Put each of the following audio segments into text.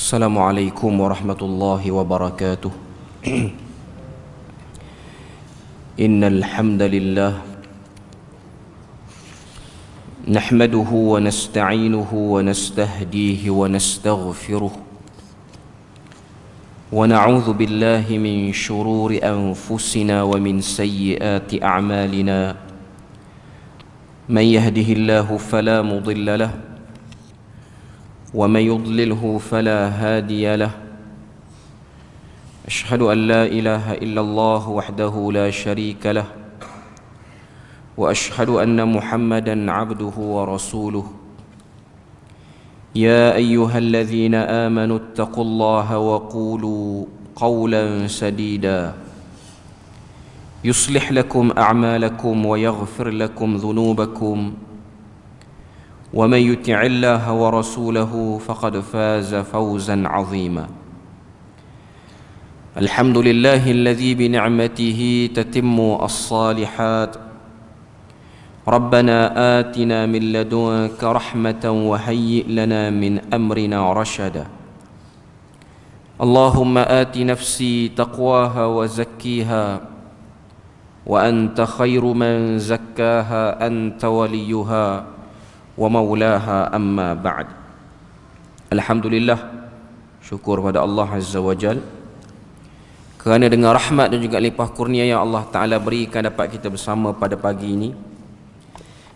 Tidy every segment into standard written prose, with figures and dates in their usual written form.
Assalamualaikum warahmatullahi wabarakatuh. Innal hamdalillah nahmaduhu wa nasta'inuhu wa nastahdihi wa nastaghfiruh wa na'udzu billahi min shururi anfusina wa min sayyiati a'malina. Man yahdihillahu fala mudilla lahu ومن يضلله فلا هادي له. أشهد أن لا إله إلا الله وحده لا شريك له وأشهد أن محمدا عبده ورسوله. يا أيها الذين آمنوا اتقوا الله وقولوا قولا سديدا يصلح لكم أعمالكم ويغفر لكم ذنوبكم ومن يطع الله ورسوله فقد فاز فوزا عظيما. الحمد لله الذي بنعمته تتم الصالحات. ربنا آتنا من لدنك رحمة وهيئ لنا من أمرنا رشدا. اللهم آت نفسي تقواها وزكيها وأنت خير من زكاها أنت وليها wa maulaha, amma ba'd. Alhamdulillah, syukur pada Allah Azza wa Jal kerana dengan rahmat dan juga limpah kurnia yang Allah Ta'ala berikan dapat kita bersama pada pagi ini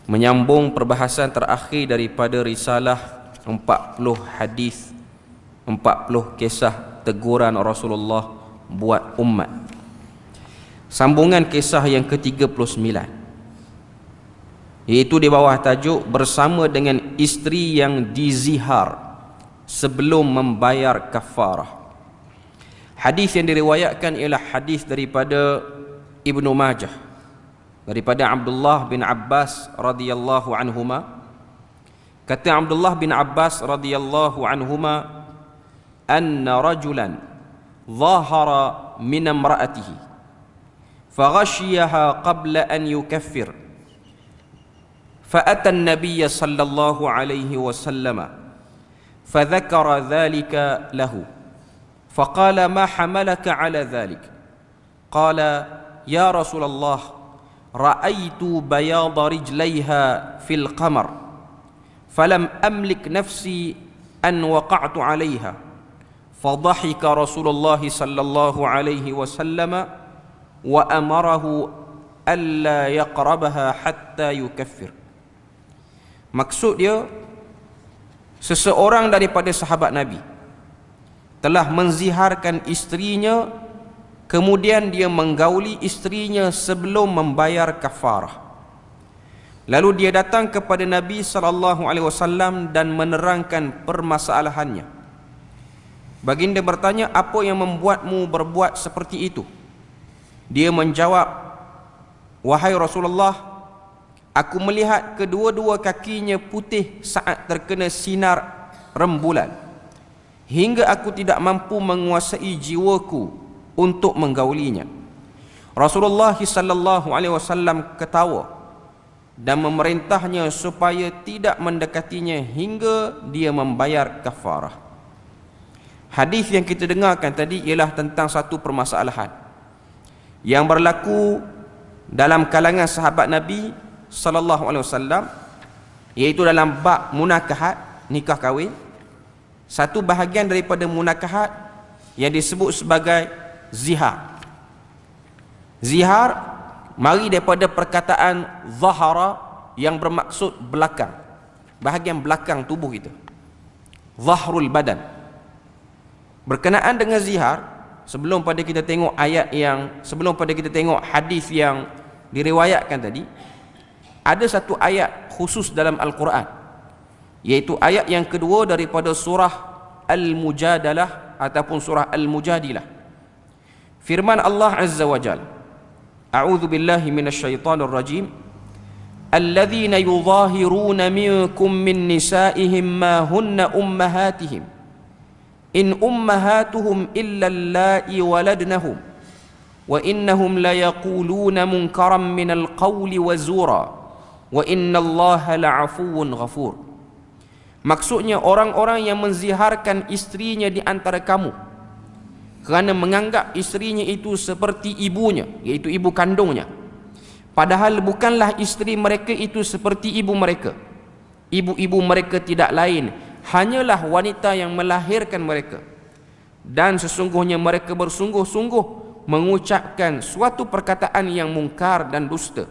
menyambung perbahasan terakhir daripada risalah 40 hadis, 40 kisah teguran Rasulullah buat umat. Sambungan kisah yang ke-39, iaitu di bawah tajuk bersama dengan isteri yang dizihar sebelum membayar kafarah. Hadis yang diriwayatkan ialah hadis daripada Ibnu Majah daripada Abdullah bin Abbas radhiyallahu anhuma. Kata Abdullah bin Abbas radhiyallahu anhuma, anna rajulan dhahara min imra'atihi faghashiyaha qabla an yukaffir فأتى النبي صلى الله عليه وسلم فذكر ذلك له فقال ما حملك على ذلك؟ قال يا رسول الله رأيت بياض رجليها في القمر فلم أملك نفسي أن وقعت عليها فضحك رسول الله صلى الله عليه وسلم وأمره ألا يقربها حتى يكفر. Maksud dia, seseorang daripada sahabat Nabi telah menziharkan isterinya, kemudian dia menggauli isterinya sebelum membayar kafarah. Lalu dia datang kepada Nabi SAW dan menerangkan permasalahannya. Baginda bertanya, apa yang membuatmu berbuat seperti itu? Dia menjawab, wahai Rasulullah, aku melihat kedua-dua kakinya putih saat terkena sinar rembulan, hingga aku tidak mampu menguasai jiwaku untuk menggaulinya. Rasulullah SAW ketawa dan memerintahnya supaya tidak mendekatinya hingga dia membayar kafarah. Hadis yang kita dengarkan tadi ialah tentang satu permasalahan yang berlaku dalam kalangan sahabat Nabi sallallahu alaihi wasallam, iaitu dalam bab munakahat, nikah kahwin. Satu bahagian daripada munakahat yang disebut sebagai zihar. Zihar mari daripada perkataan zahara yang bermaksud belakang, bahagian belakang tubuh kita, zahrul badan. Berkenaan dengan zihar, sebelum pada kita tengok hadis yang diriwayatkan tadi, ada satu ayat khusus dalam Al-Quran, iaitu ayat yang kedua daripada surah Al-Mujadalah ataupun surah Al-Mujadilah. Firman Allah Azza wa Jal, a'udzu billahi minasyaitonir rajim, alladzina yudhahiruna minkum min nisaihim ma hunna ummahatihim in ummahatuhum illa allai waladnahum wa innahum la yaquluna munkaran minal qawli wa zura wa innallaha la'afuwun ghafur. Maksudnya orang-orang yang menziharkan isterinya di antara kamu kerana menganggap isterinya itu seperti ibunya, iaitu ibu kandungnya, padahal bukanlah isteri mereka itu seperti ibu mereka. Ibu-ibu mereka tidak lain hanyalah wanita yang melahirkan mereka, dan sesungguhnya mereka bersungguh-sungguh mengucapkan suatu perkataan yang mungkar dan dusta,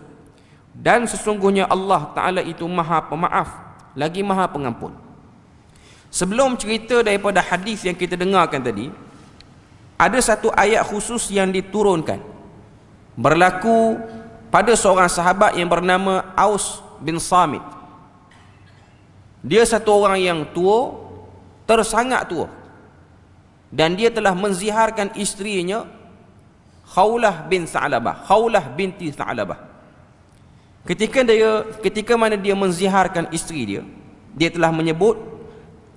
dan sesungguhnya Allah Ta'ala itu maha pemaaf lagi maha pengampun. Sebelum cerita daripada hadis yang kita dengarkan tadi, ada satu ayat khusus yang diturunkan berlaku pada seorang sahabat yang bernama Aus bin Samit. Dia satu orang yang tua, tersangat tua, dan dia telah menziharkan isterinya Khawlah binti Tha'labah. Ketika mana dia menziharkan isteri dia, dia telah menyebut,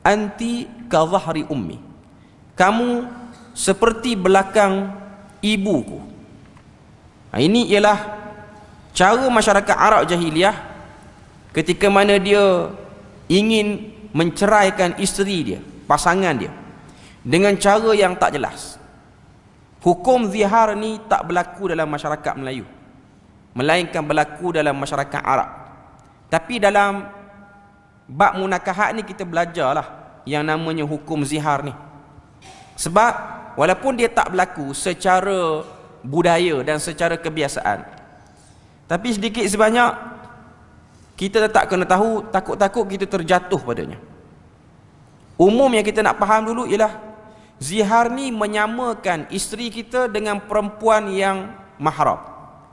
anti ka dhahri ummi, kamu seperti belakang ibuku. Ini ialah cara masyarakat Arab jahiliah ketika mana dia ingin menceraikan isteri dia, pasangan dia, dengan cara yang tak jelas. Hukum zihar ni tak berlaku dalam masyarakat Melayu, melainkan berlaku dalam masyarakat Arab. Tapi dalam bab munakahat ni kita belajarlah yang namanya hukum zihar ni. Sebab walaupun dia tak berlaku secara budaya dan secara kebiasaan, tapi sedikit sebanyak kita tetap kena tahu, takut-takut kita terjatuh padanya. Umum yang kita nak faham dulu ialah zihar ni menyamakan isteri kita dengan perempuan yang mahram,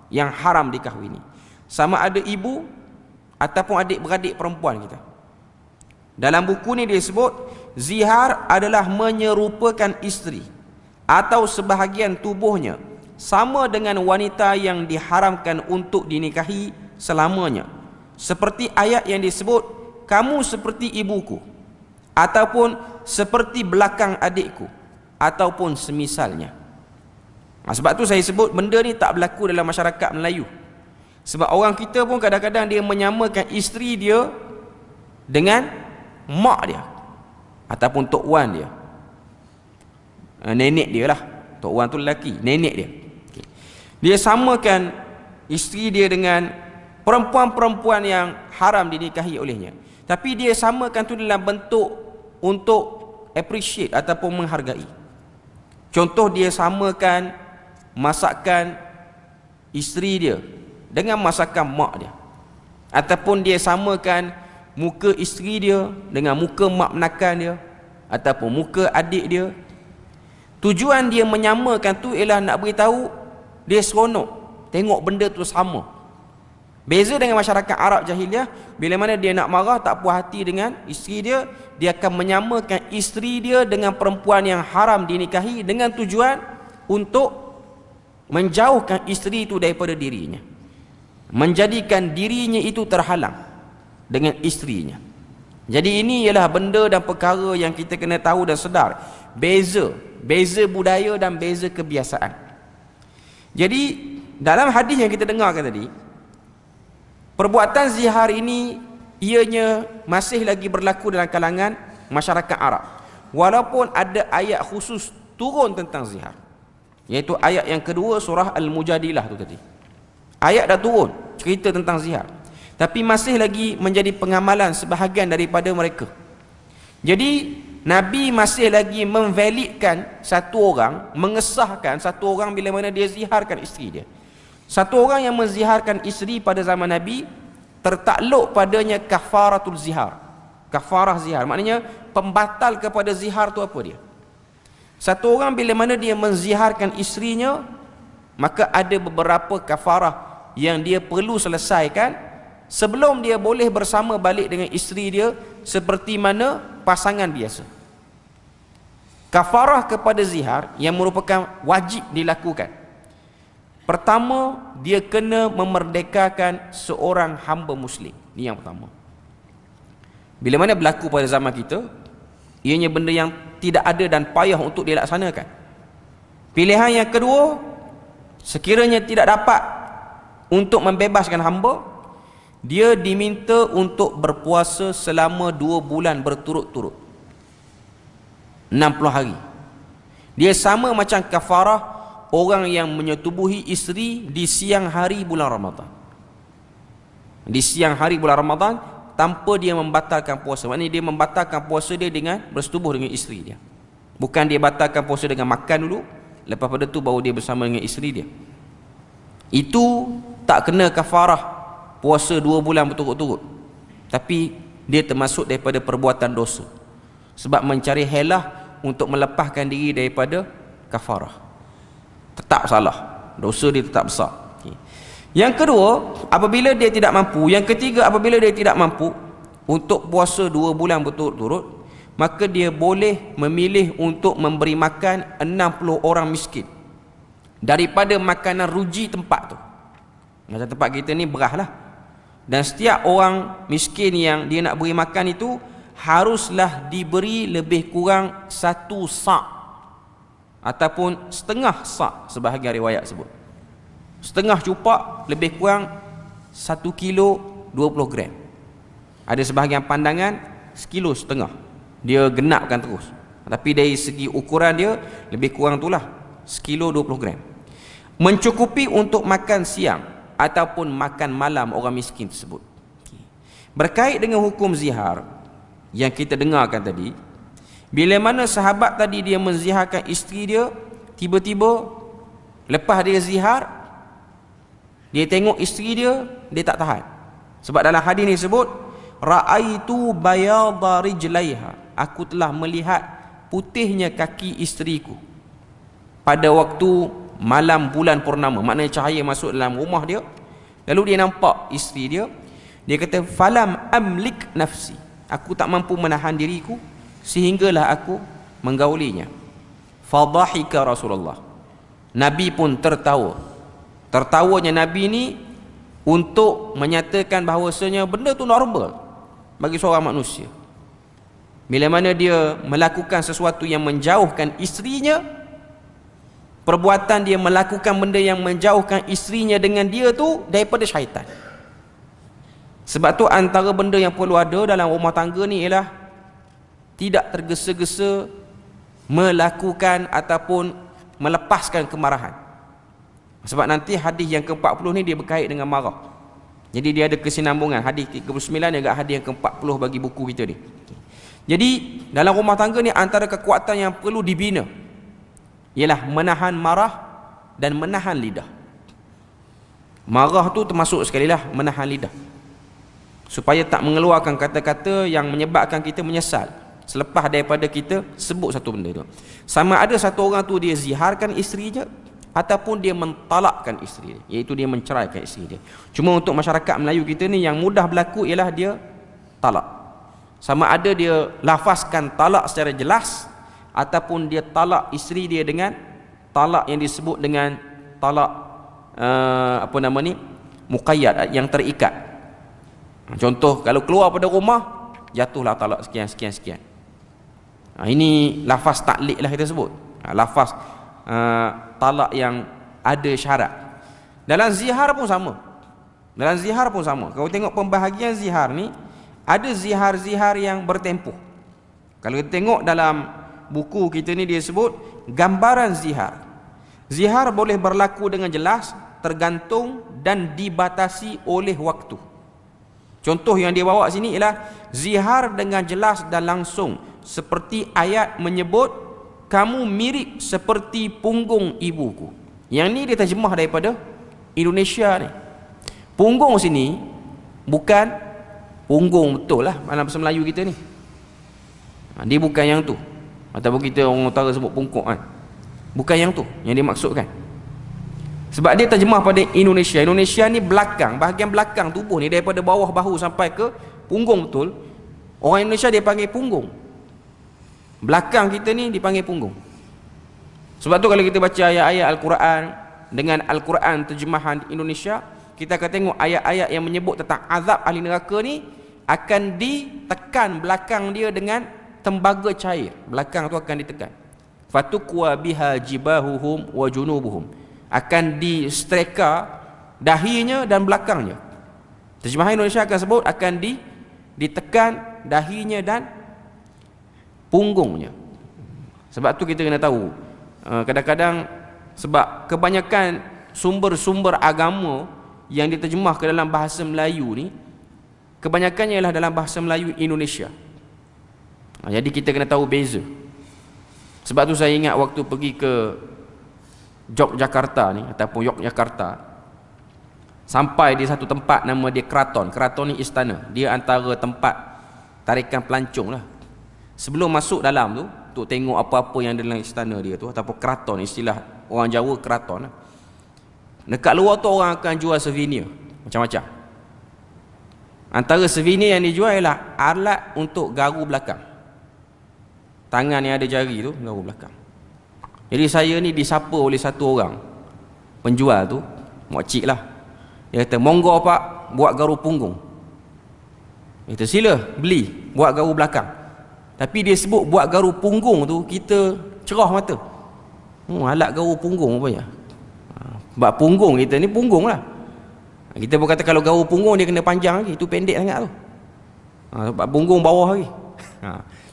yang haram dikahwini, sama ada ibu ataupun adik-beradik perempuan kita. Dalam buku ni dia sebut zihar adalah menyerupakan isteri atau sebahagian tubuhnya sama dengan wanita yang diharamkan untuk dinikahi selamanya, seperti ayat yang disebut, kamu seperti ibuku, ataupun seperti belakang adikku, ataupun semisalnya. Sebab tu saya sebut benda ni tak berlaku dalam masyarakat Melayu. Sebab orang kita pun kadang-kadang dia menyamakan isteri dia dengan mak dia ataupun tok wan dia, nenek dia lah. Tok wan tu lelaki, nenek dia. Dia samakan isteri dia dengan perempuan-perempuan yang haram dinikahi olehnya, tapi dia samakan tu dalam bentuk untuk appreciate ataupun menghargai. Contoh, dia samakan masakan isteri dia dengan masakan mak dia, ataupun dia samakan muka isteri dia dengan muka mak menakan dia ataupun muka adik dia. Tujuan dia menyamakan tu ialah nak beritahu dia seronok tengok benda tu sama. Beza dengan masyarakat Arab jahiliah, bila mana dia nak marah, tak puas hati dengan isteri dia, dia akan menyamakan isteri dia dengan perempuan yang haram dinikahi dengan tujuan untuk menjauhkan isteri itu daripada dirinya, menjadikan dirinya itu terhalang dengan isterinya. Jadi ini ialah benda dan perkara yang kita kena tahu dan sedar, beza budaya dan beza kebiasaan. Jadi dalam hadis yang kita dengarkan tadi, perbuatan zihar ini ianya masih lagi berlaku dalam kalangan masyarakat Arab, walaupun ada ayat khusus turun tentang zihar, iaitu ayat yang kedua surah Al-Mujadilah tu tadi. Ayat dah turun cerita tentang zihar, tapi masih lagi menjadi pengamalan sebahagian daripada mereka. Jadi Nabi masih lagi memvalidkan satu orang, mengesahkan satu orang bila mana dia ziharkan isteri dia. Satu orang yang menziharkan isteri pada zaman Nabi, tertakluk padanya kafaratul zihar. Kafarah zihar maknanya pembatal kepada zihar tu apa dia? Satu orang bila mana dia menziharkan isterinya, maka ada beberapa kafarah yang dia perlu selesaikan sebelum dia boleh bersama balik dengan isteri dia seperti mana pasangan biasa. Kafarah kepada zihar yang merupakan wajib dilakukan. Pertama, dia kena memerdekakan seorang hamba muslim. Ini yang pertama. Bila mana berlaku pada zaman kita, ianya benda yang tidak ada dan payah untuk dilaksanakan. Pilihan yang kedua, sekiranya tidak dapat untuk membebaskan hamba, dia diminta untuk berpuasa selama 2 bulan berturut-turut, 60 hari. Dia sama macam kafarah orang yang menyetubuhi isteri di siang hari bulan Ramadan. Di siang hari bulan Ramadan tanpa dia membatalkan puasa. Maknanya dia membatalkan puasa dia dengan bersetubuh dengan isteri dia. Bukan dia batalkan puasa dengan makan dulu, lepas pada tu baru dia bersama dengan isteri dia. Itu tak kena kafarah puasa 2 bulan berturut-turut. Tapi dia termasuk daripada perbuatan dosa. Sebab mencari helah untuk melepaskan diri daripada kafarah. Tetap salah. Dosa dia tetap besar. Yang kedua, apabila dia tidak mampu. Yang ketiga, apabila dia tidak mampu untuk puasa 2 bulan berturut-turut, maka dia boleh memilih untuk memberi makan 60 orang miskin daripada makanan ruji tempat tu. Macam tempat kita ni berah lah. Dan setiap orang miskin yang dia nak beri makan itu haruslah diberi lebih kurang 1 sa' ataupun setengah sa', sebahagian riwayat sebut. Setengah cupak lebih kurang 1 kilo 20 gram. Ada sebahagian pandangan 1,5 kilo. Dia genapkan terus. Tapi dari segi ukuran dia lebih kurang itulah 1 kilo 20 gram. Mencukupi untuk makan siang ataupun makan malam orang miskin tersebut. Berkait dengan hukum zihar yang kita dengarkan tadi, bila mana sahabat tadi dia menziharkan isteri dia, tiba-tiba lepas dia zihar, dia tengok isteri dia, dia tak tahan. Sebab dalam hadis ni sebut, ra'aitu bayadha rijlaiha, aku telah melihat putihnya kaki isteriku pada waktu malam bulan purnama. Maknanya cahaya masuk dalam rumah dia, lalu dia nampak isteri dia. Dia kata, falam amlik nafsi, aku tak mampu menahan diriku sehinggalah aku menggaulinya. Fadhahika Rasulullah, Nabi pun tertawa. Tertawanya Nabi ni untuk menyatakan bahawasanya benda tu normal bagi seorang manusia. Bila mana dia melakukan sesuatu yang menjauhkan isterinya, perbuatan dia melakukan benda yang menjauhkan isterinya dengan dia tu daripada syaitan. Sebab tu antara benda yang perlu ada dalam rumah tangga ni ialah tidak tergesa-gesa melakukan ataupun melepaskan kemarahan. Sebab nanti hadis yang ke-40 ni dia berkait dengan marah. Jadi dia ada kesinambungan. Hadis 39 juga hadis yang ke-40 bagi buku kita ni. Jadi dalam rumah tangga ni antara kekuatan yang perlu dibina ialah menahan marah dan menahan lidah. Marah tu termasuk sekali lah menahan lidah, supaya tak mengeluarkan kata-kata yang menyebabkan kita menyesal selepas daripada kita sebut satu benda tu. Sama ada satu orang tu dia ziharkan isterinya ataupun dia mentalakkan isteri dia, iaitu dia menceraikan isteri dia. Cuma untuk masyarakat Melayu kita ni yang mudah berlaku ialah dia talak. Sama ada dia lafazkan talak secara jelas ataupun dia talak isteri dia dengan talak yang disebut dengan talak muqayyad, yang terikat. Contoh, kalau keluar pada rumah jatuhlah talak sekian. Ini lafaz taklik lah kita sebut. Lafaz talak yang ada syarat. Dalam zihar pun sama. Kalau tengok pembahagian zihar ni, ada zihar-zihar yang bertempoh. Kalau kita tengok dalam buku kita ni, dia sebut gambaran zihar. Zihar boleh berlaku dengan jelas, tergantung dan dibatasi oleh waktu. Contoh yang dia bawa sini ialah zihar dengan jelas dan langsung, seperti ayat menyebut kamu mirip seperti punggung ibuku. Yang ni dia terjemah daripada Indonesia ni. Punggung sini bukan punggung betul lah dalam bahasa Melayu kita ni. Dia bukan yang tu. Ataupun kita orang utara sebut pungkuk kan. Bukan yang tu yang dia maksudkan. Sebab dia terjemah pada Indonesia. Indonesia ni belakang, bahagian belakang tubuh ni, daripada bawah bahu sampai ke punggung betul. Orang Indonesia dia panggil punggung. Belakang kita ni dipanggil punggung. Sebab tu kalau kita baca ayat-ayat Al-Quran dengan Al-Quran terjemahan Indonesia, kita akan tengok ayat-ayat yang menyebut tentang azab ahli neraka ni akan ditekan belakang dia dengan tembaga cair. Belakang tu akan ditekan. Fatukwa biha jibahuhum wa junubuhum. Akan distreka dahinya dan belakangnya. Terjemahan Indonesia akan sebut akan ditekan dahinya dan punggungnya. Sebab tu kita kena tahu, kadang-kadang sebab kebanyakan sumber-sumber agama yang diterjemah ke dalam bahasa Melayu ni, kebanyakannya ialah dalam bahasa Melayu Indonesia. Jadi kita kena tahu beza. Sebab tu saya ingat waktu pergi ke Yogyakarta ni, ataupun Yogyakarta, sampai di satu tempat nama dia Keraton. Keraton ni istana. Dia antara tempat tarikan pelancong lah. Sebelum masuk dalam tu, untuk tengok apa-apa yang dalam istana dia tu, ataupun keraton, istilah orang Jawa keraton lah. Dekat luar tu orang akan jual souvenir macam-macam. Antara souvenir yang dijual ialah alat untuk garu belakang. Tangan yang ada jari tu, garu belakang. Jadi saya ni disapa oleh satu orang penjual tu, makcik lah. Dia kata, monggo pak, buat garu punggung. Dia kata, sila beli, buat garu belakang. Tapi dia sebut buat garu punggung tu, kita cerah mata. Alat garu punggung apa ya? Sebab punggung kita ni punggung lah. Kita pun kata kalau garu punggung dia kena panjang lagi, itu pendek sangat tu. Sebab punggung bawah lagi.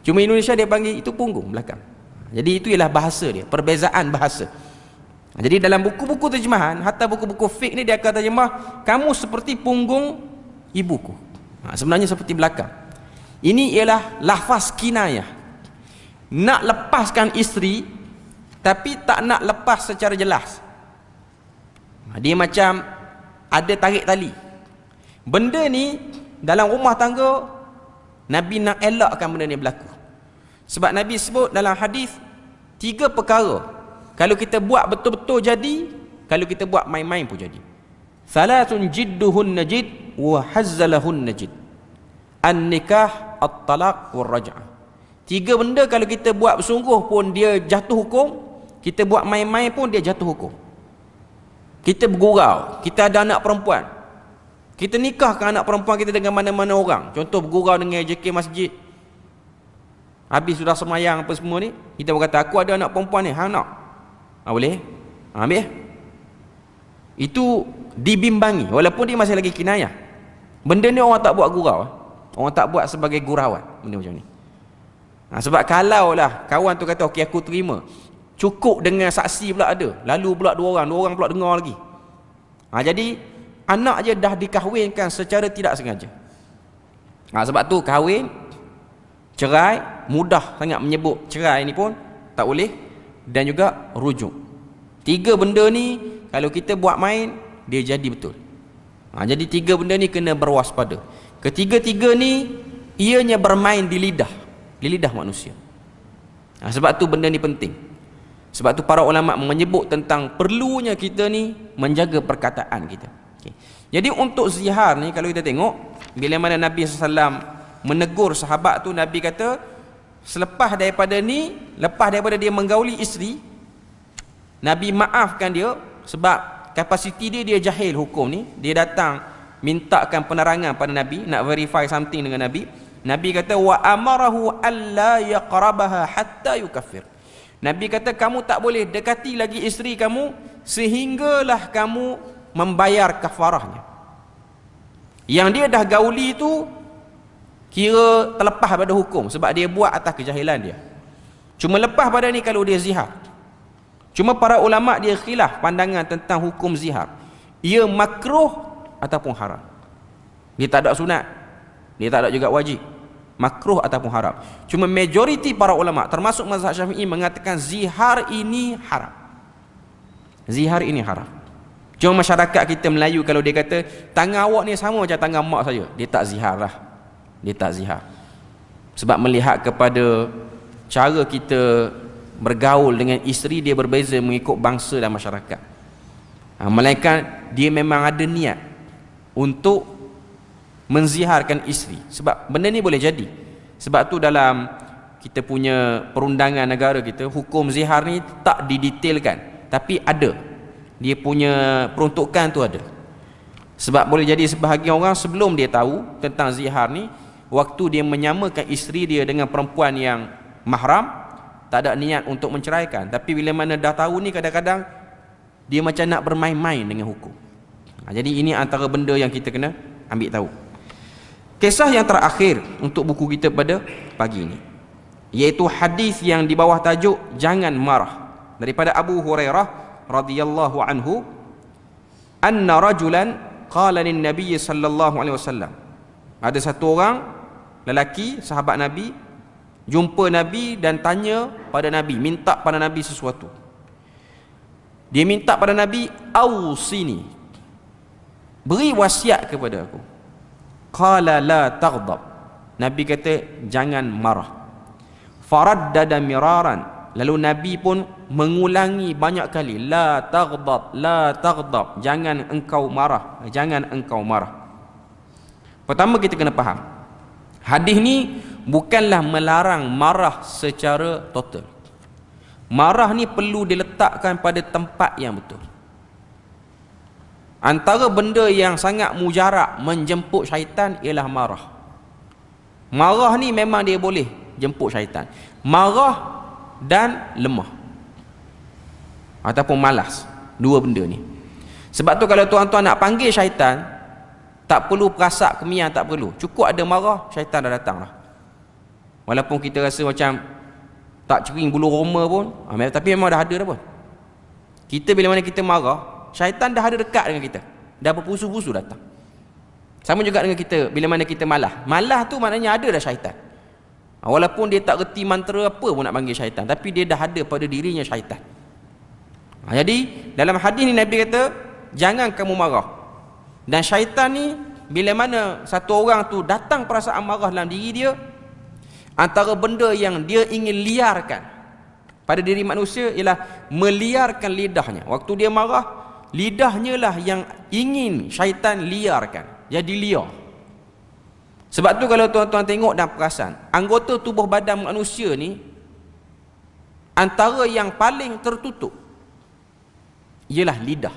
Cuma Indonesia dia panggil itu punggung belakang. Jadi itu ialah bahasa dia, perbezaan bahasa. Jadi dalam buku-buku terjemahan, hatta buku-buku fiqh ni dia akan terjemah, kamu seperti punggung ibuku. Sebenarnya seperti belakang. Ini ialah lafaz kinayah. Nak lepaskan isteri, tapi tak nak lepas secara jelas. Dia macam ada tarik tali. Benda ni dalam rumah tangga, Nabi nak elakkan benda ni berlaku. Sebab Nabi sebut dalam hadis 3 perkara, kalau kita buat betul-betul jadi, kalau kita buat main-main pun jadi. Salatun jidduhun najid wa hazzalahun najid. An-nikah, at-talaq, wal-raj'ah. 3 benda kalau kita buat bersungguh pun dia jatuh hukum, kita buat main-main pun dia jatuh hukum. Kita bergurau, kita ada anak perempuan, kita nikahkan anak perempuan kita dengan mana-mana orang. Contoh bergurau dengan JK masjid, habis sudah semayang apa semua ni, kita berkata aku ada anak perempuan ni, hang nak? Boleh? Ambil. Itu dibimbangi, walaupun dia masih lagi kinayah. Benda ni orang tak buat gurau, orang tak buat sebagai gurauan benda macam ni. Sebab kalau lah kawan tu kata okey aku terima, cukup dengan saksi pula ada, lalu pula dua orang pula dengar lagi. Jadi anak je dah dikahwinkan secara tidak sengaja. Sebab tu kahwin, cerai, mudah sangat menyebut cerai ni pun tak boleh, dan juga rujuk. 3 benda ni kalau kita buat main, dia jadi betul. Jadi 3 benda ni kena berwaspada. Ketiga-tiga ni ianya bermain di lidah manusia. Sebab tu benda ni penting. Sebab tu para ulama menyebut tentang perlunya kita ni menjaga perkataan kita. Jadi untuk zihar ni kalau kita tengok, bila mana Nabi SAW menegur sahabat tu, Nabi kata selepas daripada ni, lepas daripada dia menggauli isteri, Nabi maafkan dia sebab kapasiti dia jahil hukum ni. Dia datang mintakan penerangan pada Nabi, nak verify something dengan Nabi. Nabi kata wa amarahu alla yaqrabaha hatta yukaffir. Nabi kata kamu tak boleh dekati lagi isteri kamu sehinggalah kamu membayar kafarahnya. Yang dia dah gauli tu kira terlepas pada hukum sebab dia buat atas kejahilan dia. Cuma lepas pada ni kalau dia zihar. Cuma para ulama dia khilaf pandangan tentang hukum zihar. Ia makruh ataupun haram. Dia tak ada sunat, dia tak ada juga wajib. Makruh ataupun haram. Cuma majoriti para ulama termasuk mazhab Syafi'i mengatakan zihar ini haram. Zihar ini haram. Cuma masyarakat kita Melayu kalau dia kata tangan awak ni sama macam tangan mak saya, dia tak zihar lah. Dia tak zihar. Sebab melihat kepada cara kita bergaul dengan isteri, dia berbeza mengikut bangsa dan masyarakat. Melainkan dia memang ada niat untuk menziharkan isteri. Sebab benda ni boleh jadi. Sebab tu dalam kita punya perundangan negara kita, hukum zihar ni tak didetailkan, tapi ada. Dia punya peruntukan tu ada. Sebab boleh jadi sebahagian orang sebelum dia tahu tentang zihar ni, waktu dia menyamakan isteri dia dengan perempuan yang mahram, tak ada niat untuk menceraikan. Tapi bila mana dah tahu ni, kadang-kadang dia macam nak bermain-main dengan hukum. Jadi ini antara benda yang kita kena ambil tahu. Kisah yang terakhir untuk buku kita pada pagi ini, iaitu hadis yang di bawah tajuk jangan marah, daripada Abu Hurairah radhiyallahu anhu, anna rajulan qala lin nabiy sallallahu alaihi wasallam. Ada satu orang lelaki sahabat Nabi jumpa Nabi dan tanya pada Nabi, minta pada Nabi sesuatu. Dia minta pada Nabi, ausini, beri wasiat kepada aku. Qala la taghdab. Nabi kata jangan marah. Faraddada miraran. Lalu Nabi pun mengulangi banyak kali, la taghdab, la taghdab, jangan engkau marah, jangan engkau marah. Pertama kita kena faham, hadis ni bukanlah melarang marah secara total. Marah ni perlu diletakkan pada tempat yang betul. Antara benda yang sangat mujarab menjemput syaitan ialah marah. Marah ni memang dia boleh jemput syaitan. Marah dan lemah ataupun malas, dua benda ni. Sebab tu kalau tuan-tuan nak panggil syaitan, tak perlu perasak kemian, tak perlu, cukup ada marah, syaitan dah datang lah. Walaupun kita rasa macam tak cering bulu roma pun, tapi memang dah ada dah pun. Kita bila mana kita marah, syaitan dah ada dekat dengan kita, dah berpusu-pusu datang. Sama juga dengan kita bila mana kita malah. Malah tu maknanya ada dah syaitan. Walaupun dia tak reti mantra apa pun nak panggil syaitan, tapi dia dah ada pada dirinya syaitan. Jadi dalam hadis ni Nabi kata jangan kamu marah. Dan syaitan ni bila mana satu orang tu datang perasaan marah dalam diri dia, antara benda yang dia ingin liarkan pada diri manusia ialah meliarkan lidahnya. Waktu dia marah, lidahnya lah yang ingin syaitan liarkan, jadi liar. Sebab tu kalau tuan-tuan tengok dan perasan, anggota tubuh badan manusia ni antara yang paling tertutup ialah lidah.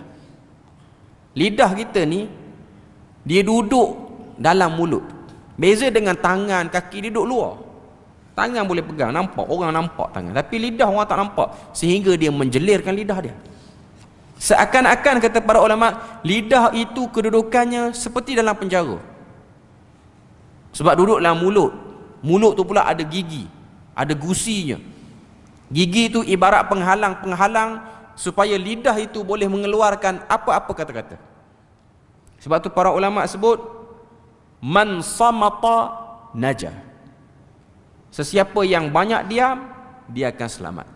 Lidah kita ni dia duduk dalam mulut. Beza dengan tangan, kaki, dia duduk luar. Tangan boleh pegang, nampak, orang nampak tangan, tapi lidah orang tak nampak, sehingga dia menjelirkan lidah dia. Seakan-akan kata para ulama, lidah itu kedudukannya seperti dalam penjara. Sebab duduk dalam mulut. Mulut tu pula ada gigi, ada gusinya. Gigi itu ibarat penghalang-penghalang supaya lidah itu boleh mengeluarkan apa-apa kata-kata. Sebab tu para ulama sebut man samata najah. Sesiapa yang banyak diam, dia akan selamat.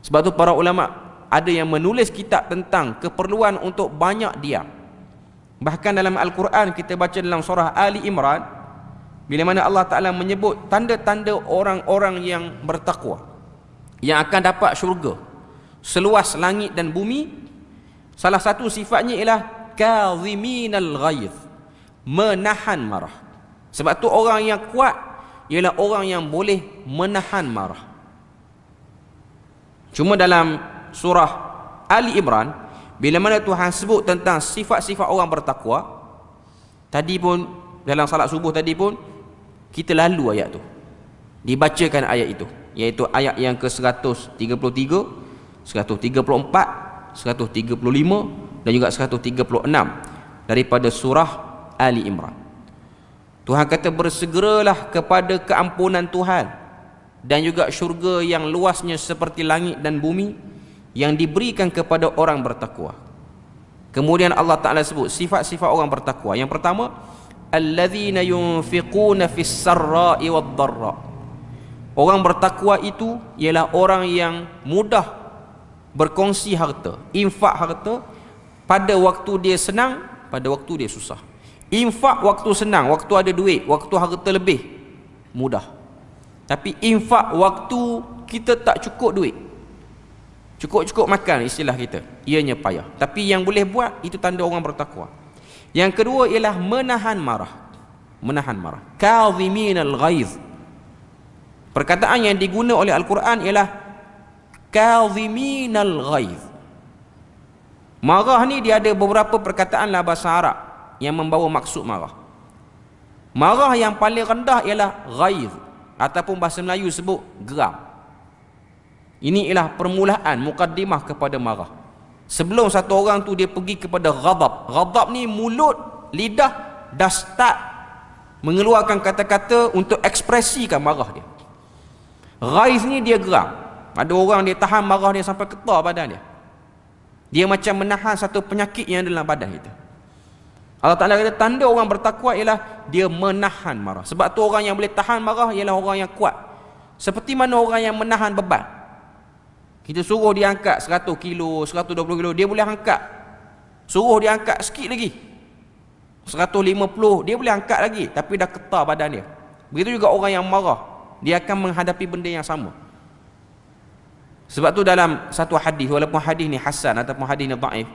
Sebab tu para ulama ada yang menulis kitab tentang keperluan untuk banyak diam. Bahkan dalam Al-Quran kita baca dalam surah Ali Imran, bila mana Allah Ta'ala menyebut tanda-tanda orang-orang yang bertakwa, yang akan dapat syurga seluas langit dan bumi, salah satu sifatnya ialah kaziminal ghaiz, menahan marah. Sebab tu orang yang kuat ialah orang yang boleh menahan marah. Cuma dalam surah Ali Imran, bila mana Tuhan sebut tentang sifat-sifat orang bertakwa, tadi pun dalam salat subuh tadi pun kita lalu ayat tu, dibacakan ayat itu, iaitu ayat yang ke-133, 134, 135 dan juga 136 daripada surah Ali Imran. Tuhan kata bersegeralah kepada keampunan Tuhan dan juga syurga yang luasnya seperti langit dan bumi yang diberikan kepada orang bertakwa. Kemudian Allah Ta'ala sebut sifat-sifat orang bertakwa. Yang pertama, alladzina yunfiquna fis sarra'i wad dharra. Orang bertakwa itu ialah orang yang mudah berkongsi harta, infak harta pada waktu dia senang, pada waktu dia susah. Infak waktu senang, waktu ada duit, waktu harta lebih, mudah. Tapi infak waktu kita tak cukup duit, cukup-cukup makan istilah kita, ianya payah. Tapi yang boleh buat, itu tanda orang bertakwa. Yang kedua ialah menahan marah. Menahan marah, kaziminal ghaiz. Perkataan yang diguna oleh Al-Quran ialah kaziminal ghaiz. Marah ni dia ada beberapa perkataan dalam bahasa Arab yang membawa maksud marah. Marah yang paling rendah ialah ghaiz, ataupun bahasa Melayu sebut geram. Ini ialah permulaan, mukaddimah kepada marah. Sebelum satu orang tu dia pergi kepada ghadab. Ghadab ni mulut, lidah dah start mengeluarkan kata-kata untuk ekspresikan marah dia. Ghaiz ni dia geram. Ada orang dia tahan marah dia sampai ketar badan dia. Dia macam menahan satu penyakit yang ada dalam badan kita. Allah Ta'ala kata tanda orang bertakwa ialah dia menahan marah. Sebab tu orang yang boleh tahan marah ialah orang yang kuat. Seperti mana orang yang menahan beban. Kita suruh dia angkat 100 kilo, 120 kilo, dia boleh angkat. Suruh dia angkat sikit lagi, 150, dia boleh angkat lagi, tapi dah ketar badan dia. Begitu juga orang yang marah, dia akan menghadapi benda yang sama. Sebab tu dalam satu hadis, walaupun hadis ni hasan ataupun hadis ni dhaif,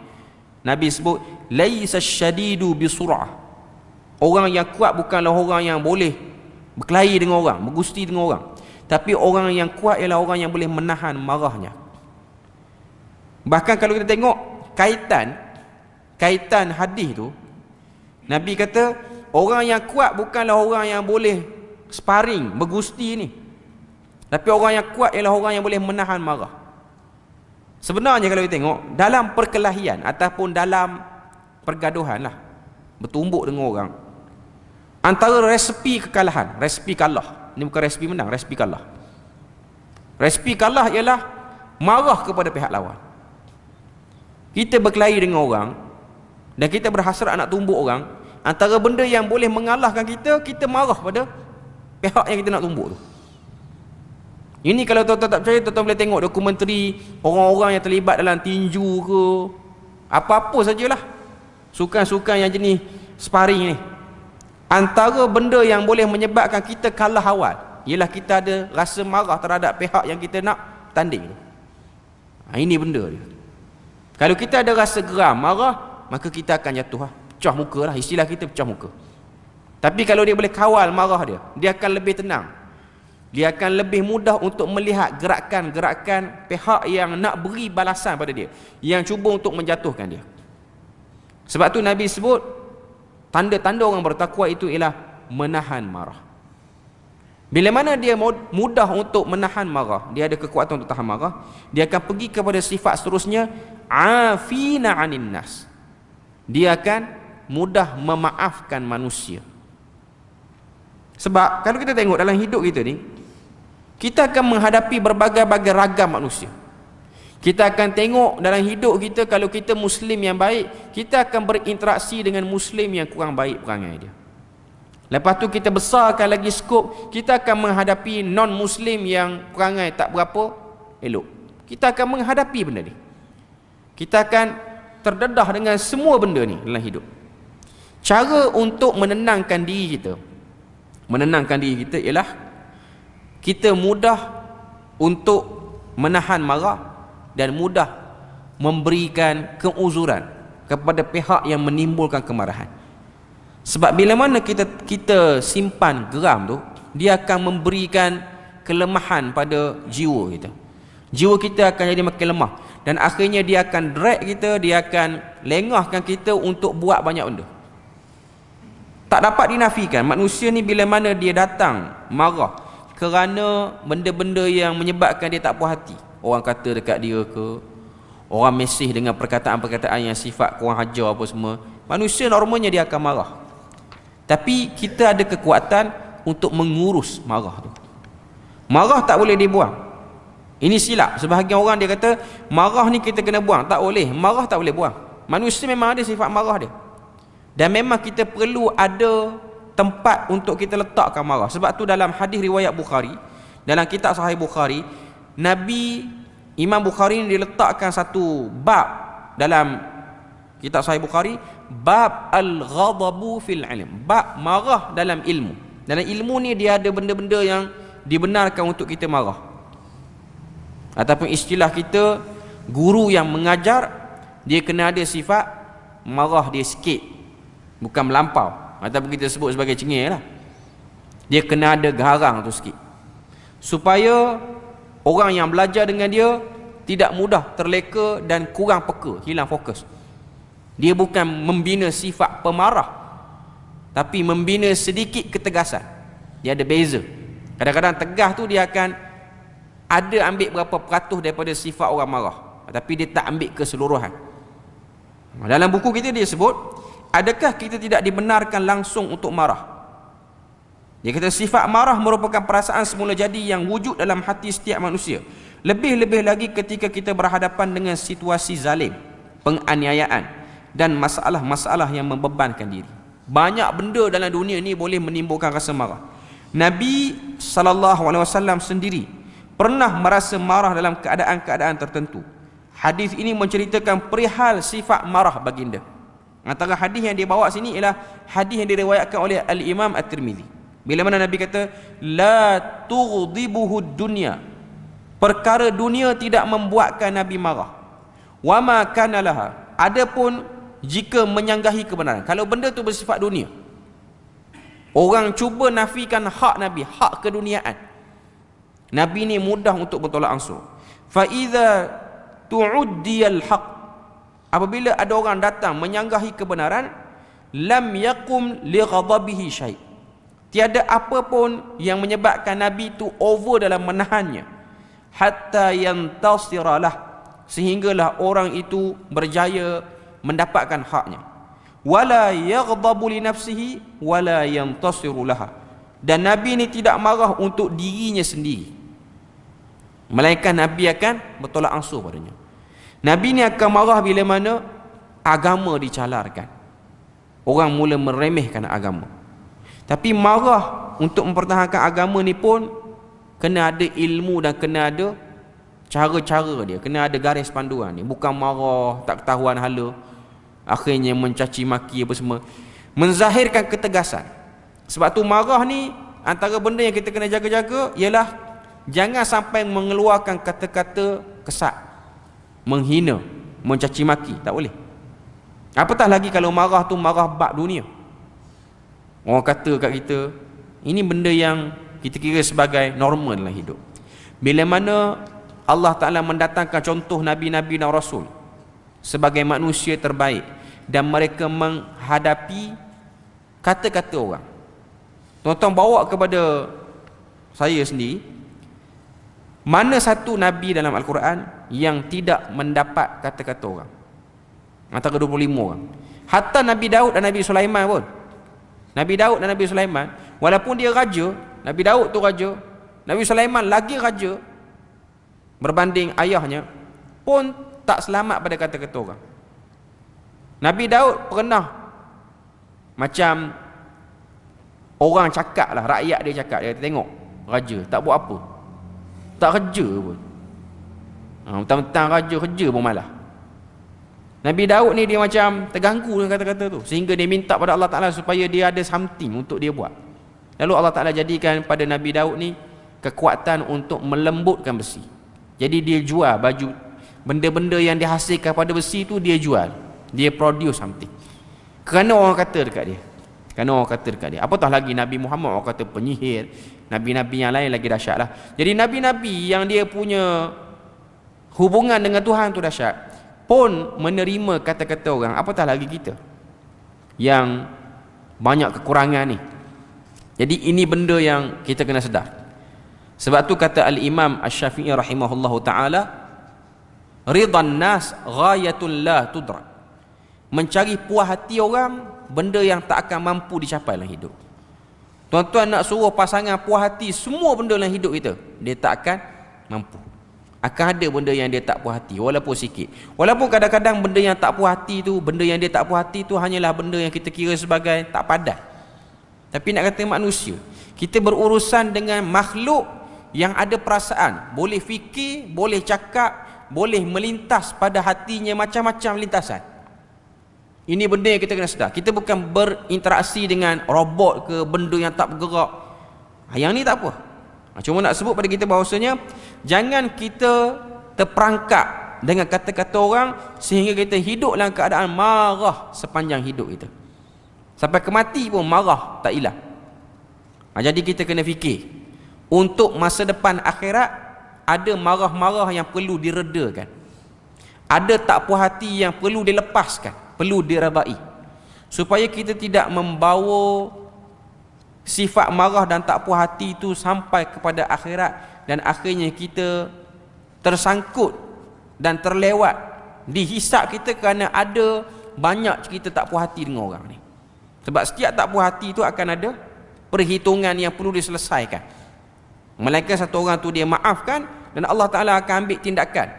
Nabi sebut laisa syadidu bisur'ah. Orang yang kuat bukanlah orang yang boleh berkelahi dengan orang, bergusti dengan orang. Tapi orang yang kuat ialah orang yang boleh menahan marahnya. Bahkan kalau kita tengok kaitan hadis tu, Nabi kata orang yang kuat bukanlah orang yang boleh sparring, bergusti ni. Tapi orang yang kuat ialah orang yang boleh menahan marah. Sebenarnya kalau kita tengok dalam perkelahian ataupun dalam pergaduhan lah, bertumbuk dengan orang, antara resepi kekalahan, resepi kalah, ini bukan resepi menang, resepi kalah. Resepi kalah ialah marah kepada pihak lawan. Kita berkelahi dengan orang dan kita berhasrat nak tumbuk orang, antara benda yang boleh mengalahkan kita, kita marah pada pihak yang kita nak tumbuk tu. Ini kalau tuan-tuan tak percaya, tuan-tuan boleh tengok dokumentari orang-orang yang terlibat dalam tinju ke apa-apa sajalah, sukan-sukan yang jenis sparring ni. Antara benda yang boleh menyebabkan kita kalah awal ialah kita ada rasa marah terhadap pihak yang kita nak tanding tu. Ini benda dia. Kalau kita ada rasa geram, marah, maka kita akan jatuh, pecah muka lah, istilah kita pecah muka. Tapi kalau dia boleh kawal marah dia, dia akan lebih tenang. Dia akan lebih mudah untuk melihat gerakan-gerakan pihak yang nak beri balasan pada dia, yang cuba untuk menjatuhkan dia. Sebab tu Nabi sebut tanda-tanda orang bertakwa itu ialah menahan marah. Bila mana dia mudah untuk menahan marah, dia ada kekuatan untuk tahan marah, dia akan pergi kepada sifat seterusnya, afina 'anin nas. Dia akan mudah memaafkan manusia. Sebab kalau kita tengok dalam hidup kita ni, kita akan menghadapi berbagai-bagai ragam manusia. Kita akan tengok dalam hidup kita, kalau kita Muslim yang baik, kita akan berinteraksi dengan Muslim yang kurang baik perangai dia. Lepas tu kita besarkan lagi skop, kita akan menghadapi non-Muslim yang perangai tak berapa elok. Kita akan menghadapi benda ni. Kita akan terdedah dengan semua benda ni dalam hidup. Cara untuk menenangkan diri kita ialah kita mudah untuk menahan marah dan mudah memberikan keuzuran kepada pihak yang menimbulkan kemarahan. Sebab bila mana kita simpan geram tu, dia akan memberikan kelemahan pada jiwa kita. Jiwa kita akan jadi makin lemah dan akhirnya dia akan drag kita, dia akan lengahkan kita untuk buat banyak benda. Tak dapat dinafikan manusia ni bila mana dia datang marah kerana benda-benda yang menyebabkan dia tak puas hati. Orang kata dekat dia ke, orang mesej dengan perkataan-perkataan yang sifat kurang ajar apa semua, manusia normalnya dia akan marah. Tapi kita ada kekuatan untuk mengurus marah tu. Marah tak boleh dibuang. Ini silap. Sebahagian orang dia kata marah ni kita kena buang. Tak boleh. Marah tak boleh buang. Manusia memang ada sifat marah dia. Dan memang kita perlu ada tempat untuk kita letakkan marah. Sebab tu dalam hadis riwayat Bukhari, dalam kitab Sahih Bukhari, Imam Bukhari ni diletakkan satu bab dalam kitab Sahih Bukhari, bab al-ghadabu fil ilm, bab marah dalam ilmu. Dalam ilmu ni dia ada benda-benda yang dibenarkan untuk kita marah. Ataupun istilah kita, guru yang mengajar, dia kena ada sifat marah dia sikit, bukan melampau. Ataupun kita sebut sebagai cengih lah. Dia kena ada garang tu sikit, supaya orang yang belajar dengan dia tidak mudah terleka dan kurang peka, hilang fokus. Dia bukan membina sifat pemarah, tapi membina sedikit ketegasan. Dia ada beza. Kadang-kadang tegas tu dia akan ada ambil berapa peratus daripada sifat orang marah, tapi dia tak ambil keseluruhan. Dalam buku kita dia sebut Adakah kita tidak dibenarkan langsung untuk marah? Dia kata sifat marah merupakan perasaan semula jadi yang wujud dalam hati setiap manusia. Lebih-lebih lagi ketika kita berhadapan dengan situasi zalim, penganiayaan dan masalah-masalah yang membebankan diri. Banyak benda dalam dunia ni boleh menimbulkan rasa marah. Nabi SAW sendiri pernah merasa marah dalam keadaan-keadaan tertentu. Hadis ini menceritakan perihal sifat marah baginda. Antara hadis yang dia bawa sini ialah hadis yang diriwayatkan oleh Al-Imam At-Tirmizi. Bila mana Nabi kata, la tughdibuhu dunya, perkara dunia tidak membuatkan Nabi marah. Wa ma kana laha, adapun jika menyanggahi kebenaran. Kalau benda tu bersifat dunia, orang cuba nafikan hak Nabi, hak keduniaan, Nabi ni mudah untuk bertolak ansur. Fa idza tu'uddiyal haq, apabila ada orang datang menyanggahi kebenaran, lam yakum li ghadabihi syai', tiada apa pun yang menyebabkan Nabi tu over dalam menahannya, hatta yantasiralah, sehinggalah orang itu berjaya mendapatkan haknya. Wala yaghdabu li nafsihi wala yantasiru laha, dan Nabi ni tidak marah untuk dirinya sendiri, melainkan Nabi akan bertolak ansur padanya. Nabi ni akan marah bila mana agama dicalarkan, orang mula meremehkan agama. Tapi marah untuk mempertahankan agama ni pun kena ada ilmu dan kena ada cara-cara dia, kena ada garis panduan ni. Bukan marah tak ketahuan hala, akhirnya mencaci maki apa semua, menzahirkan ketegasan. Sebab tu marah ni antara benda yang kita kena jaga-jaga ialah jangan sampai mengeluarkan kata-kata kesat, menghina, mencaci maki, tak boleh. Apatah lagi kalau marah tu marah bab dunia. Orang kata kat kita, ini benda yang kita kira sebagai normal dalam hidup. Bila mana Allah Ta'ala mendatangkan contoh Nabi-Nabi dan Rasul sebagai manusia terbaik, dan mereka menghadapi kata-kata orang. Tuan-tuan bawa kepada saya sendiri, mana satu Nabi dalam Al-Quran yang tidak mendapat kata-kata orang? Antara 25 orang. Hatta Nabi Daud dan Nabi Sulaiman pun. Nabi Daud dan Nabi Sulaiman, walaupun dia raja, Nabi Daud tu raja, Nabi Sulaiman lagi raja berbanding ayahnya, pun tak selamat pada kata-kata orang. Nabi Daud pernah macam orang cakap lah, rakyat dia cakap, dia kata, tengok raja tak buat apa, tak kerja pun, mentang-mentang raja kerja pun malah. Nabi Daud ni dia macam terganggu dengan kata-kata tu, sehingga dia minta pada Allah Ta'ala supaya dia ada something untuk dia buat. Lalu Allah Ta'ala jadikan pada Nabi Daud ni kekuatan untuk melembutkan besi. Jadi dia jual baju, benda-benda yang dihasilkan pada besi tu dia jual, dia produce something, kerana orang kata dekat dia, kerana orang kata dekat dia. Apatah lagi Nabi Muhammad, orang kata penyihir. Nabi-Nabi yang lain lagi dahsyat lah. Jadi Nabi-Nabi yang dia punya hubungan dengan Tuhan tu dahsyat, pun menerima kata-kata orang. Apatah lagi kita yang banyak kekurangan ni. Jadi ini benda yang kita kena sedar. Sebab tu kata Al-Imam Asy-Syafi'i rahimahullahu ta'ala, ridhan nas ghayatun la tudrak, mencari puas hati orang benda yang tak akan mampu dicapai dalam hidup. Tuan-tuan nak suruh pasangan puas hati semua benda dalam hidup kita, dia tak akan mampu. Akan ada benda yang dia tak puas hati, walaupun sikit. Walaupun kadang-kadang benda yang tak puas hati tu, benda yang dia tak puas hati tu hanyalah benda yang kita kira sebagai tak padat. Tapi nak kata manusia, kita berurusan dengan makhluk yang ada perasaan, boleh fikir, boleh cakap, boleh melintas pada hatinya macam-macam lintasan. Ini benda yang kita kena sedar. Kita bukan berinteraksi dengan robot ke, benda yang tak bergerak. Yang ni tak apa. Cuma nak sebut pada kita bahawasanya jangan kita terperangkap dengan kata-kata orang sehingga kita hidup dalam keadaan marah sepanjang hidup kita. Sampai ke mati pun marah tak hilang. Jadi kita kena fikir, untuk masa depan akhirat ada marah-marah yang perlu diredakan, ada tak puas hati yang perlu dilepaskan, perlu diredai, supaya kita tidak membawa sifat marah dan tak puas hati itu sampai kepada akhirat, dan akhirnya kita tersangkut dan terlewat dihisap kita kerana ada banyak kita tak puas hati dengan orang ni. Sebab setiap tak puas hati tu akan ada perhitungan yang perlu diselesaikan. Melainkan satu orang tu dia maafkan, dan Allah Ta'ala akan ambil tindakan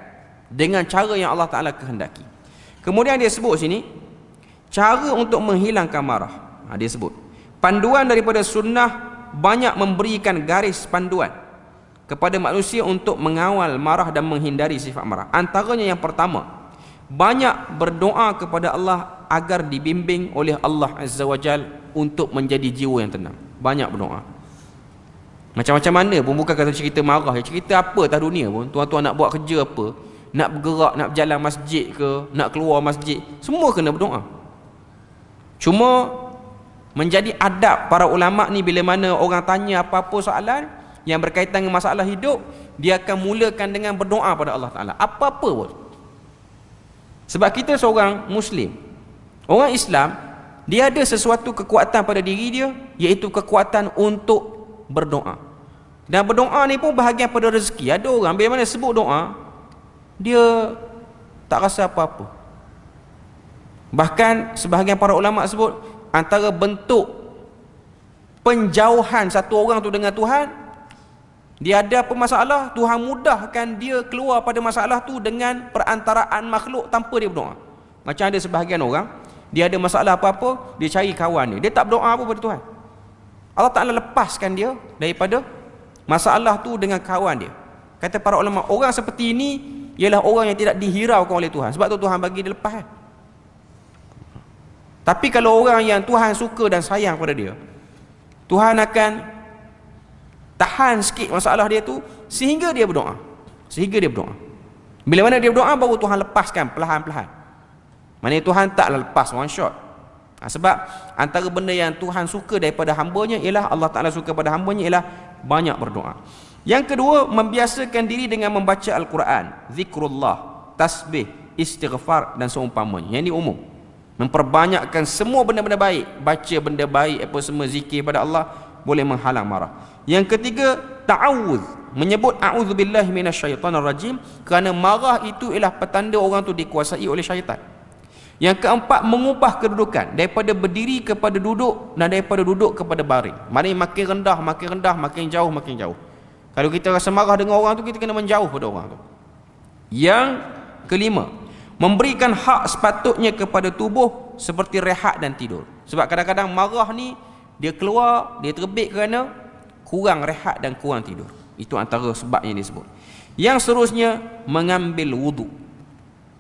dengan cara yang Allah Ta'ala kehendaki. Kemudian dia sebut sini cara untuk menghilangkan marah. Dia sebut panduan daripada sunnah banyak memberikan garis panduan kepada manusia untuk mengawal marah dan menghindari sifat marah. Antaranya yang pertama, banyak berdoa kepada Allah agar dibimbing oleh Allah Azza wa Jal untuk menjadi jiwa yang tenang. Banyak berdoa. Macam-macam mana pun, bukan kata cerita marah, cerita apa atas dunia pun, tuan-tuan nak buat kerja apa, nak bergerak, nak berjalan masjid ke, nak keluar masjid, semua kena berdoa. Cuma menjadi adab para ulama ni, bila mana orang tanya apa-apa soalan yang berkaitan dengan masalah hidup, dia akan mulakan dengan berdoa pada Allah Ta'ala, apa-apa pun. Sebab kita seorang Muslim, orang Islam, dia ada sesuatu kekuatan pada diri dia, iaitu kekuatan untuk berdoa. Dan berdoa ni pun bahagian pada rezeki. Ada orang bila mana sebut doa, dia tak rasa apa-apa. Bahkan sebahagian para ulama sebut, antara bentuk penjauhan satu orang tu dengan Tuhan, dia ada apa masalah, Tuhan mudahkan dia keluar pada masalah tu dengan perantaraan makhluk tanpa dia berdoa. Macam ada sebahagian orang, dia ada masalah apa-apa, dia cari kawan dia tak berdoa apa pada Tuhan, Allah Ta'ala lepaskan dia daripada masalah tu dengan kawan dia. Kata para ulama, orang seperti ini ialah orang yang tidak dihiraukan oleh Tuhan. Sebab tu Tuhan bagi dia lepas. Tapi kalau orang yang Tuhan suka dan sayang pada dia, Tuhan akan tahan sikit masalah dia tu sehingga dia berdoa. Bila mana dia berdoa, baru Tuhan lepaskan perlahan-perlahan. Maksudnya Tuhan taklah lepas one shot. Sebab antara benda yang Tuhan suka daripada hambanya ialah, Allah Ta'ala suka pada hambanya ialah banyak berdoa. Yang kedua, membiasakan diri dengan membaca Al-Quran, zikrullah, tasbih, istighfar dan seumpamanya. Yang ini umum. Memperbanyakkan semua benda-benda baik, baca benda baik, apa semua zikir pada Allah, boleh menghalang marah. Yang ketiga, ta'awudz, menyebut a'udzubillahi minasyaitanirrajim, kerana marah itu ialah petanda orang tu dikuasai oleh syaitan. Yang keempat, mengubah kedudukan daripada berdiri kepada duduk dan daripada duduk kepada baring. Maknanya makin rendah, makin jauh. Kalau kita rasa marah dengan orang tu, kita kena menjauh pada orang tu. Yang kelima, memberikan hak sepatutnya kepada tubuh seperti rehat dan tidur. Sebab kadang-kadang marah ni dia keluar, dia terbit kerana kurang rehat dan kurang tidur. Itu antara sebab yang disebut. Yang seterusnya, mengambil wudu.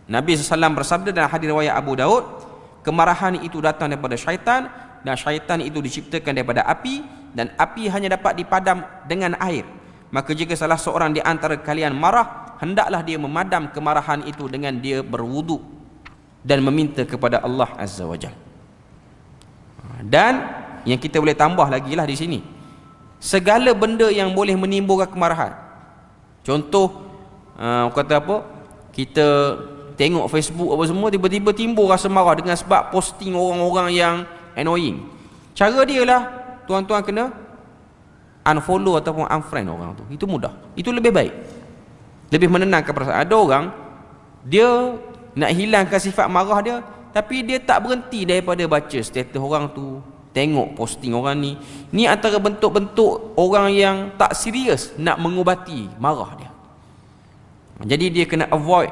Nabi SAW bersabda dalam hadis riwayat Abu Daud, kemarahan itu datang daripada syaitan, dan syaitan itu diciptakan daripada api, dan api hanya dapat dipadam dengan air. Maka jika salah seorang di antara kalian marah, hendaklah dia memadam kemarahan itu dengan dia berwudu dan meminta kepada Allah Azza wa Jalla. Dan yang kita boleh tambah lagi lah di sini, segala benda yang boleh menimbulkan kemarahan. Contoh, kata apa, kita tengok Facebook apa semua, tiba-tiba timbul rasa marah dengan sebab posting orang-orang yang annoying. Cara dia lah, tuan-tuan kena unfollow ataupun unfriend orang tu. Itu mudah, itu lebih baik, lebih menenangkan perasaan. Ada orang, dia nak hilangkan sifat marah dia, tapi dia tak berhenti daripada baca status orang tu, tengok posting orang ni. Ni antara bentuk-bentuk orang yang tak serius nak mengubati marah dia. Jadi dia kena avoid,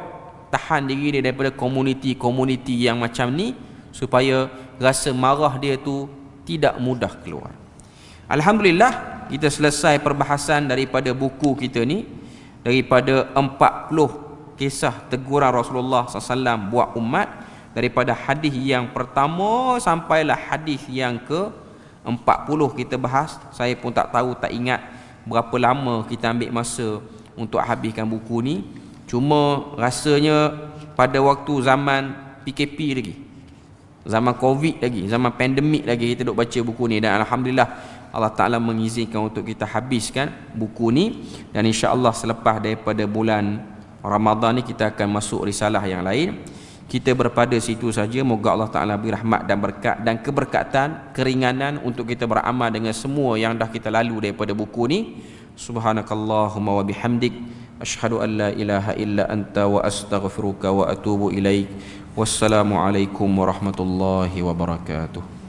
tahan diri dia daripada komuniti-komuniti yang macam ni, supaya rasa marah dia tu tidak mudah keluar. Alhamdulillah, kita selesai perbahasan daripada buku kita ni, daripada 40 kisah teguran Rasulullah SAW buat umat, daripada hadis yang pertama sampailah hadis yang ke-40 kita bahas. Saya pun tak tahu, tak ingat berapa lama kita ambil masa untuk habiskan buku ni. Cuma rasanya pada waktu zaman PKP lagi, zaman Covid lagi, zaman pandemik lagi, kita duk baca buku ni. Dan Alhamdulillah, Allah Ta'ala mengizinkan untuk kita habiskan buku ni. Dan insya-Allah selepas daripada bulan Ramadan ni, kita akan masuk risalah yang lain. Kita berpada situ saja. Moga Allah Ta'ala beri rahmat dan berkat dan keberkatan, keringanan untuk kita beramal dengan semua yang dah kita lalu daripada buku ni. Subhanakallahumma wa bihamdik, Asyhadu an la ilaha illa anta wa astaghfiruka wa atubu ilaik. Wassalamu alaikum warahmatullahi wabarakatuh.